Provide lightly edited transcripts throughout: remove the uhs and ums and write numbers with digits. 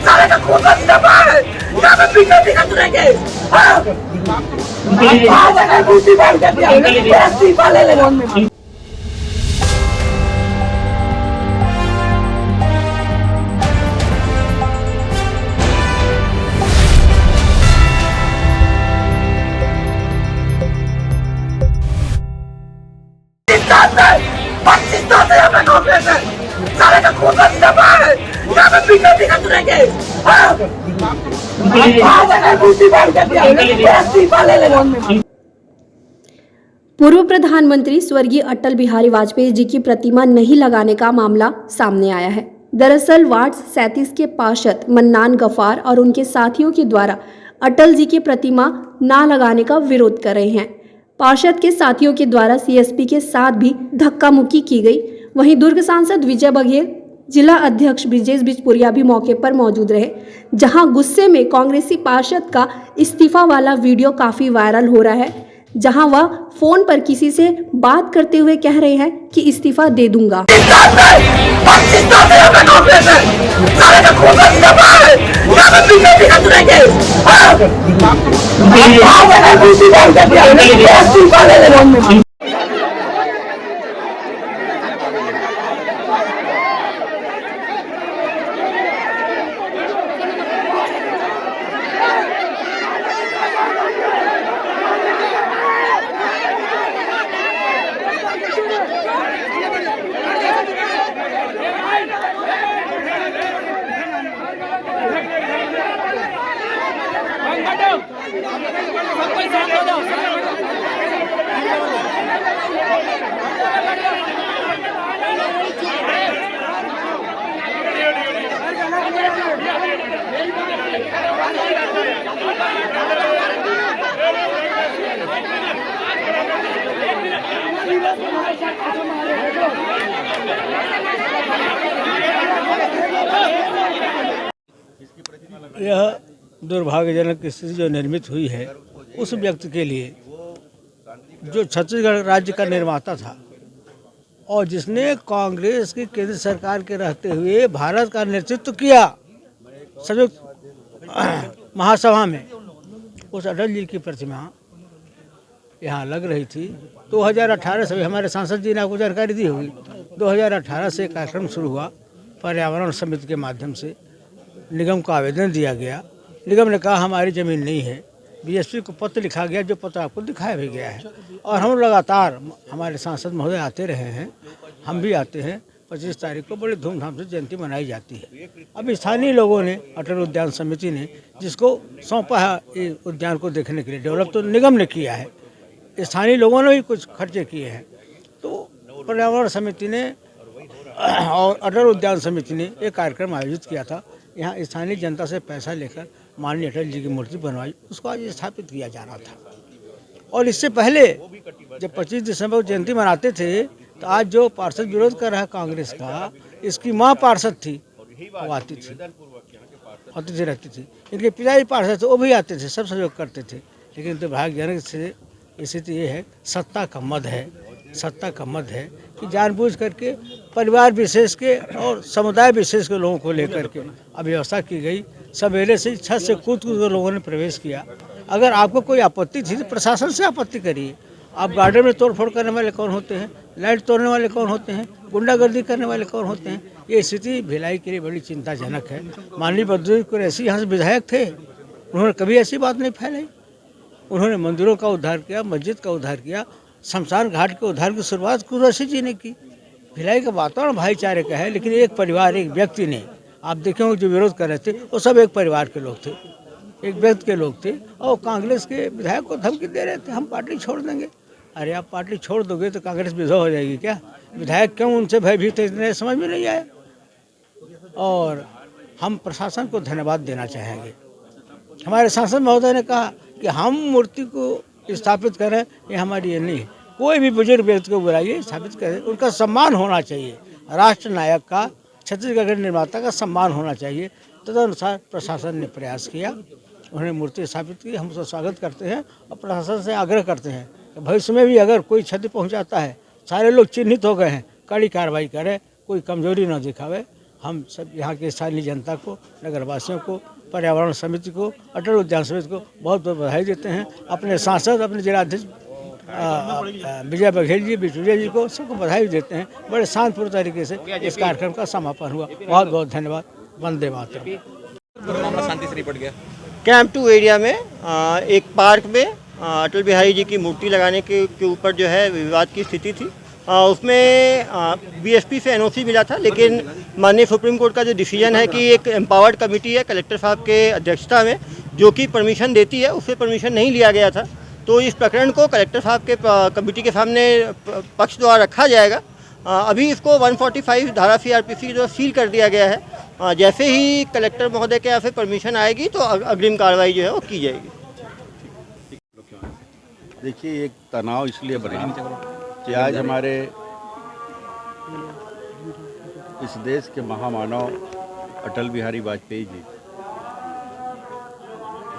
सारे का खून का दबा है यहाँ पे बीजेपी का चुनेंगे इस्तीफा ले लेना। सारे का खून का दबा है यहाँ पे बीजेपी का चुनेंगे इस्तीफा ले लेना। पूर्व प्रधानमंत्री स्वर्गीय अटल बिहारी वाजपेयी जी की प्रतिमा नहीं लगाने का मामला सामने आया है। दरअसल वार्ड 37 के पार्षद मन्नान गफार और उनके साथियों के द्वारा अटल जी की प्रतिमा ना लगाने का विरोध कर रहे हैं। पार्षद के साथियों के द्वारा सीएसपी के साथ भी धक्का मुक्की की गई। वहीं दुर्ग सांसद विजय बघेल, जिला अध्यक्ष ब्रिजेश बिजपुरिया भी मौके पर मौजूद रहे, जहां गुस्से में कांग्रेसी पार्षद का इस्तीफा वाला वीडियो काफी वायरल हो रहा है, जहां वह फोन पर किसी से बात करते हुए कह रहे हैं कि इस्तीफा दे दूंगा। यह दुर्भाग्यजनक स्थिति जो निर्मित हुई है उस व्यक्ति के लिए जो छत्तीसगढ़ राज्य का निर्माता था और जिसने कांग्रेस की केंद्र सरकार के रहते हुए भारत का नेतृत्व किया संयुक्त महासभा में, उस अटल जी की प्रतिमा यहाँ लग रही थी। 2018 से हमारे सांसद जी ने आपको जानकारी दी होगी, 2018 से कार्यक्रम शुरू हुआ। पर्यावरण समिति के माध्यम से निगम को आवेदन दिया गया। निगम ने कहा हमारी ज़मीन नहीं है। बीएसपी को पत्र लिखा गया, जो पत्र आपको दिखाया भी गया है। और हम लगातार, हमारे सांसद महोदय आते रहे हैं, हम भी आते हैं। 25 तारीख को बड़ी धूमधाम से जयंती मनाई जाती है। अब स्थानीय लोगों ने, अटल उद्यान समिति ने जिसको सौंपा है इस उद्यान को देखने के लिए, डेवलप तो निगम ने किया है, स्थानीय लोगों ने भी कुछ खर्चे किए हैं। तो पर्यावरण समिति ने और अटल उद्यान समिति ने एक कार्यक्रम आयोजित किया था। यहाँ स्थानीय जनता से पैसा लेकर माननीय अटल जी की मूर्ति बनवाई, उसको आज स्थापित किया जाना था। और इससे पहले जब 25 दिसंबर को जयंती मनाते थे, तो आज जो पार्षद विरोध कर रहा है कांग्रेस का, इसकी माँ पार्षद थी, वो आती थी, रहती थी। इनके पिताजी पार्षद थे, वो भी आते थे, सब सहयोग करते थे। लेकिन दुर्भाग्यजनक से स्थिति ये है, सत्ता का मद है कि जानबूझ करके परिवार विशेष के और समुदाय विशेष के लोगों को लेकर के अव्यवस्था की गई। सवेरे से छत से कूद कर लोगों ने प्रवेश किया। अगर आपको कोई आपत्ति थी तो प्रशासन से आपत्ति करिए। आप गार्डन में तोड़फोड़ करने वाले कौन होते हैं, लाइट तोड़ने वाले कौन होते हैं, गुंडागर्दी करने वाले कौन होते हैं। ये स्थिति भिलाई के लिए बड़ी चिंताजनक है। माननीय बद्री कुरैशी यहाँ से विधायक थे, उन्होंने कभी ऐसी बात नहीं फैलाई। उन्होंने मंदिरों का उद्धार किया, मस्जिद का उद्धार किया, शमशान घाट के उद्धार की शुरुआत कुरैशी जी ने की। भिलाई का वातावरण भाईचारे का है, लेकिन एक परिवार, एक व्यक्ति ने, आप देखेंगे जो विरोध कर रहे थे वो सब एक परिवार के लोग थे, एक व्यक्ति के लोग थे। और कांग्रेस के विधायक को धमकी दे रहे थे, हम पार्टी छोड़ देंगे। अरे आप पार्टी छोड़ दोगे तो कांग्रेस विधवा हो जाएगी क्या? विधायक क्यों उनसे भयभीत है, इतने समझ में नहीं आया। और हम प्रशासन को धन्यवाद देना चाहेंगे। हमारे सांसद महोदय ने कहा कि हम मूर्ति को स्थापित करें, ये हमारी ये नहीं है। कोई भी बुजुर्ग व्यक्ति को बुलाइए, स्थापित करें, उनका सम्मान होना चाहिए। राष्ट्र नायक का, छत्तीसगढ़ के निर्माता का सम्मान होना चाहिए। तदनुसार प्रशासन ने प्रयास किया, उन्होंने मूर्ति स्थापित की। हम उसका स्वागत करते हैं और प्रशासन से आग्रह करते हैं कि भविष्य में भी अगर कोई क्षति पहुंचाता है, सारे लोग चिन्हित हो गए हैं, कड़ी कार्रवाई करें। कोई कमजोरी न दिखावे। हम सब यहाँ के स्थानीय जनता को, नगरवासियों को, पर्यावरण समिति को, अटल उद्यान समिति को बहुत बहुत बधाई देते हैं। अपने सांसद, अपने जिलाध्यक्ष विजय बघेल जी, बिचुलिया जी को सबको बधाई देते हैं। बड़े शांतपूर्ण तरीके से इस कार्यक्रम का समापन हुआ। बहुत बहुत धन्यवाद। वंदे मातरम। मामला शांति से निपट गया। कैंप 2 एरिया में एक पार्क में अटल बिहारी जी की मूर्ति लगाने के ऊपर जो है विवाद की स्थिति थी। उसमें बीएसपी से एनओसी मिला था, लेकिन माननीय सुप्रीम कोर्ट का जो डिसीजन है कि एक एम्पावर्ड कमेटी है कलेक्टर साहब के अध्यक्षता में जो कि परमिशन देती है, उससे परमिशन नहीं लिया गया था। तो इस प्रकरण को कलेक्टर साहब के कमेटी के सामने पक्ष द्वारा रखा जाएगा। अभी इसको 145 धारा CRPC जो सील कर दिया गया है। जैसे ही कलेक्टर महोदय के यहाँ से परमिशन आएगी तो अग्रिम कार्रवाई जो है वो की जाएगी। देखिए, एक तनाव इसलिए बना कि आज हमारे इस देश के महामानव अटल बिहारी वाजपेयी जी,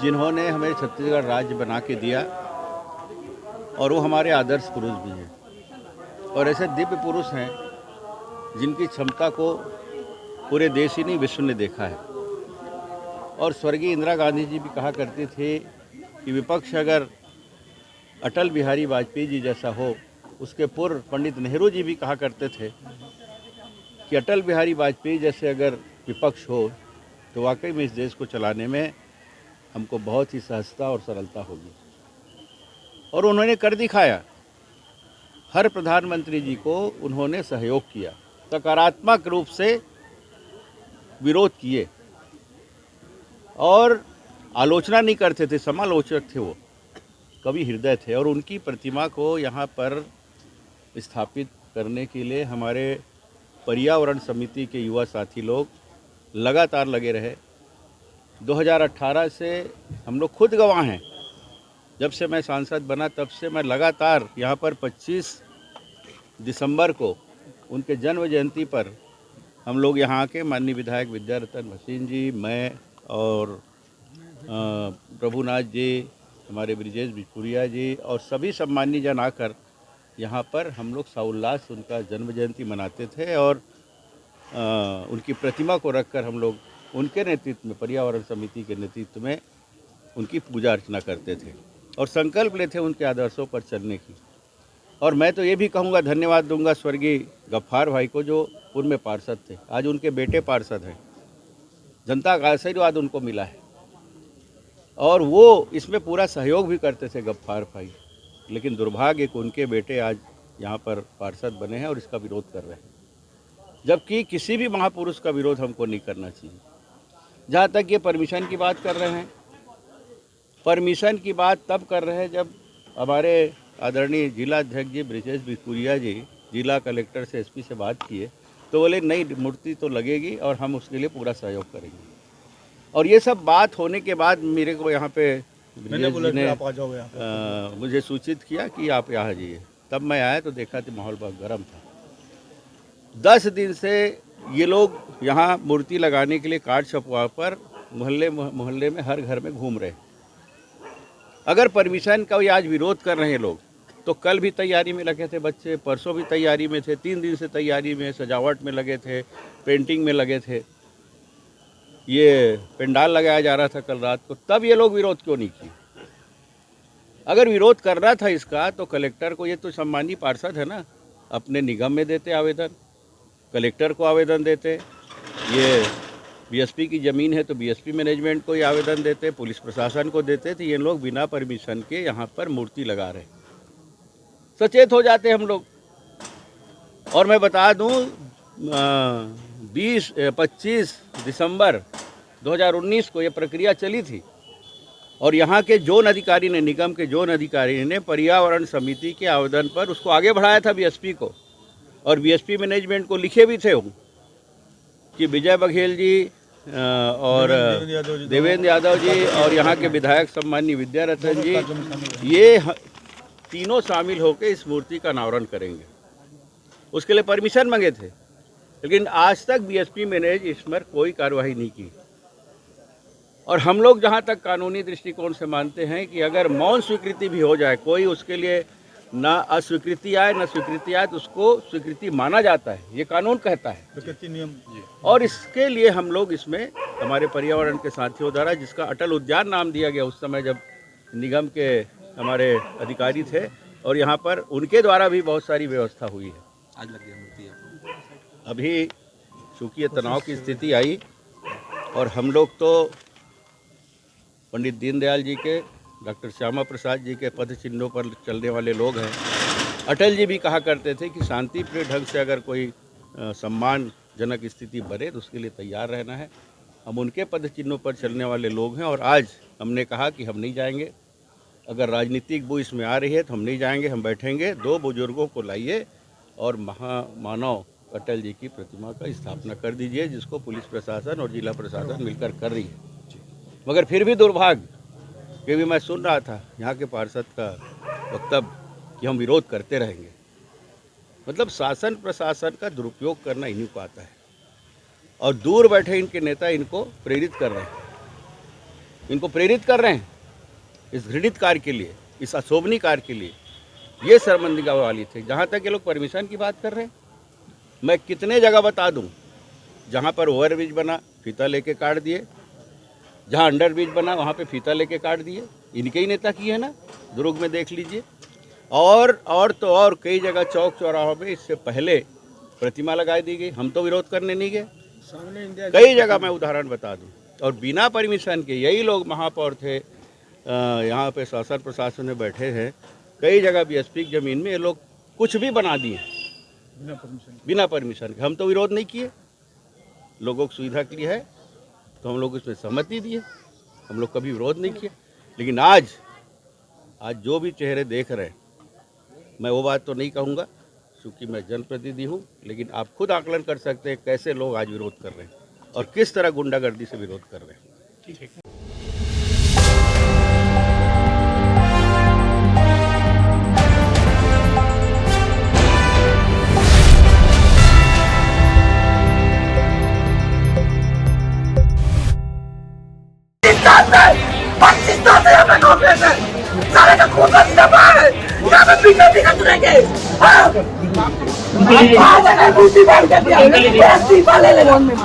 जिन्होंने हमें छत्तीसगढ़ राज्य बना के दिया और वो हमारे आदर्श पुरुष भी हैं, और ऐसे दिव्य पुरुष हैं जिनकी क्षमता को पूरे देश ही नहीं विश्व ने देखा है। और स्वर्गीय इंदिरा गांधी जी भी कहा करती थी कि विपक्ष अगर अटल बिहारी वाजपेयी जी जैसा हो, उसके पूर्व पंडित नेहरू जी भी कहा करते थे कि अटल बिहारी वाजपेयी जैसे अगर विपक्ष हो तो वाकई में इस देश को चलाने में हमको बहुत ही सहजता और सरलता होगी। और उन्होंने कर दिखाया। हर प्रधानमंत्री जी को उन्होंने सहयोग किया, सकारात्मक रूप से विरोध किए और आलोचना नहीं करते थे, समालोचक थे, वो कवि हृदय थे। और उनकी प्रतिमा को यहाँ पर स्थापित करने के लिए हमारे पर्यावरण समिति के युवा साथी लोग लगातार लगे रहे। 2018 से हम लोग खुद गवाह हैं, जब से मैं सांसद बना तब से मैं लगातार यहाँ पर 25 दिसंबर को उनके जन्म जयंती पर हम लोग यहाँ के माननीय विधायक विद्यारतन भसीन जी, मैं और प्रभुनाथ जी, हमारे ब्रिजेश बिचपुरिया जी और सभी सम्मानीय जन आकर यहाँ पर हम लोग साउल्लास उनका जन्म जयंती मनाते थे। और उनकी प्रतिमा को रखकर हम लोग उनके नेतृत्व में, पर्यावरण समिति के नेतृत्व में उनकी पूजा अर्चना करते थे और संकल्प लेते उनके आदर्शों पर चलने की। और मैं तो ये भी कहूँगा, धन्यवाद दूंगा स्वर्गीय गफ्फार भाई को जो पूर्व में पार्षद थे, आज उनके बेटे पार्षद हैं। जनता का आशीर्वाद उनको मिला है और वो इसमें पूरा सहयोग भी करते थे गफ्फार भाई, लेकिन दुर्भाग्य कि उनके बेटे आज यहाँ पर पार्षद बने हैं और इसका विरोध कर रहे हैं, जबकि किसी भी महापुरुष का विरोध हमको नहीं करना चाहिए। जहाँ तक ये परमिशन की बात कर रहे हैं, परमिशन की बात तब कर रहे हैं जब हमारे आदरणीय जिला अध्यक्ष जी ब्रिजेश बिचपुरिया जी जिला कलेक्टर से एसपी से बात किए तो बोले नहीं, मूर्ति तो लगेगी और हम उसके लिए पूरा सहयोग करेंगे। और ये सब बात होने के बाद मेरे को यहाँ पे ब्रिजेश जी ने मुझे सूचित किया कि आप यहाँ जाइए। तब मैं आया तो देखा कि माहौल बहुत गर्म था। 10 दिन से ये लोग यहाँ मूर्ति लगाने के लिए कार्ड छपवा पर मोहल्ले में हर घर में घूम रहे। अगर परमिशन का आज विरोध कर रहे हैं लोग, तो कल भी तैयारी में लगे थे बच्चे, परसों भी तैयारी में थे, 3 दिन से तैयारी में, सजावट में लगे थे, पेंटिंग में लगे थे, ये पंडाल लगाया जा रहा था कल रात को, तब ये लोग विरोध क्यों नहीं किए? अगर विरोध करना था इसका तो कलेक्टर को, ये तो सम्मानीय पार्षद है ना, अपने निगम में देते आवेदन, कलेक्टर को आवेदन देते, ये बीएसपी की ज़मीन है तो बीएसपी मैनेजमेंट को ये आवेदन देते, पुलिस प्रशासन को देते थे। ये लोग बिना परमिशन के यहाँ पर मूर्ति लगा रहे। सचेत हो जाते हम लोग। और मैं बता दूँ 25 दिसंबर 2019 को ये प्रक्रिया चली थी और यहाँ के जोन अधिकारी ने, निगम के जोन अधिकारी ने पर्यावरण समिति के आवेदन पर उसको आगे बढ़ाया था बीएसपी को, और बीएसपी मैनेजमेंट को लिखे भी थे वो कि विजय बघेल जी और देवेंद्र यादव जी और यहाँ के विधायक सम्मानीय विद्यारतन जी, ये तीनों शामिल होकर इस मूर्ति का अनावरण करेंगे। उसके लिए परमिशन मांगे थे, लेकिन आज तक बीएसपी मैनेज इस पर कोई कार्रवाई नहीं की। और हम लोग जहाँ तक कानूनी दृष्टिकोण से मानते हैं कि अगर मौन स्वीकृति भी हो जाए, कोई उसके लिए ना अस्वीकृति आए न स्वीकृति आए तो उसको स्वीकृति माना जाता है, ये कानून कहता है। प्रकृति नियम। और इसके लिए हम लोग इसमें हमारे पर्यावरण के साथियों द्वारा, जिसका अटल उद्यान नाम दिया गया उस समय जब निगम के हमारे अधिकारी थे, और यहाँ पर उनके द्वारा भी बहुत सारी व्यवस्था हुई है। आज लग गया मूर्ति आपको। अभी चूँकि ये तनाव की स्थिति आई और हम लोग तो पंडित दीनदयाल जी के, डॉक्टर श्यामा प्रसाद जी के पद चिन्हों पर चलने वाले लोग हैं। अटल जी भी कहा करते थे कि शांतिप्रिय ढंग से अगर कोई सम्मानजनक स्थिति बने तो उसके लिए तैयार रहना है। हम उनके पद चिन्हों पर चलने वाले लोग हैं और आज हमने कहा कि हम नहीं जाएंगे। अगर राजनीतिक बू इसमें आ रही है तो हम नहीं जाएंगे, हम बैठेंगे। 2 बुजुर्गों को लाइए और महामानव अटल जी की प्रतिमा का स्थापना कर दीजिए, जिसको पुलिस प्रशासन और जिला प्रशासन मिलकर कर रही है। मगर फिर भी दुर्भाग्य कि भी मैं सुन रहा था यहाँ के पार्षद का वक्तव्य कि हम विरोध करते रहेंगे। मतलब शासन प्रशासन का दुरुपयोग करना इन्हीं को आता है और दूर बैठे इनके नेता इनको प्रेरित कर रहे हैं, इनको प्रेरित कर रहे हैं इस घृणित कार्य के लिए, इस अशोभनीय कार्य के लिए। ये शर्मिंदगी वाली थे। जहाँ तक ये लोग परमिशन की बात कर रहे हैं, मैं कितने जगह बता दूं जहाँ पर ओवरब्रिज बना फीता लेके काट दिए, जहाँ अंडर ब्रिज बना वहाँ पे फीता लेके काट दिए। इनके ही नेता की है ना, दुर्ग में देख लीजिए। और कई जगह चौक चौराहों में इससे पहले प्रतिमा लगाई दी गई, हम तो विरोध करने नहीं गए। कई जगह मैं उदाहरण बता दूं, और बिना परमिशन के यही लोग महापौर थे, यहाँ पे शासन प्रशासन में बैठे हैं। कई जगह बीएसपी की ज़मीन में ये लोग कुछ भी बना दिए बिना परमिशन के। हम तो विरोध नहीं किए, लोगों की सुविधा के लिए है तो हम लोग इसमें सहमति दिए, हम लोग कभी विरोध नहीं किए। लेकिन आज जो भी चेहरे देख रहे हैं, मैं वो बात तो नहीं कहूँगा क्योंकि मैं जनप्रतिनिधि हूँ, लेकिन आप खुद आकलन कर सकते हैं कैसे लोग आज विरोध कर रहे हैं और किस तरह गुंडागर्दी से विरोध कर रहे हैं। ठीक है। सारे का खून का सिनेमा है, यहाँ पे पीछे दिखा तुरेंगे। हाँ, मूर्ति बांध के दिया, ले ले।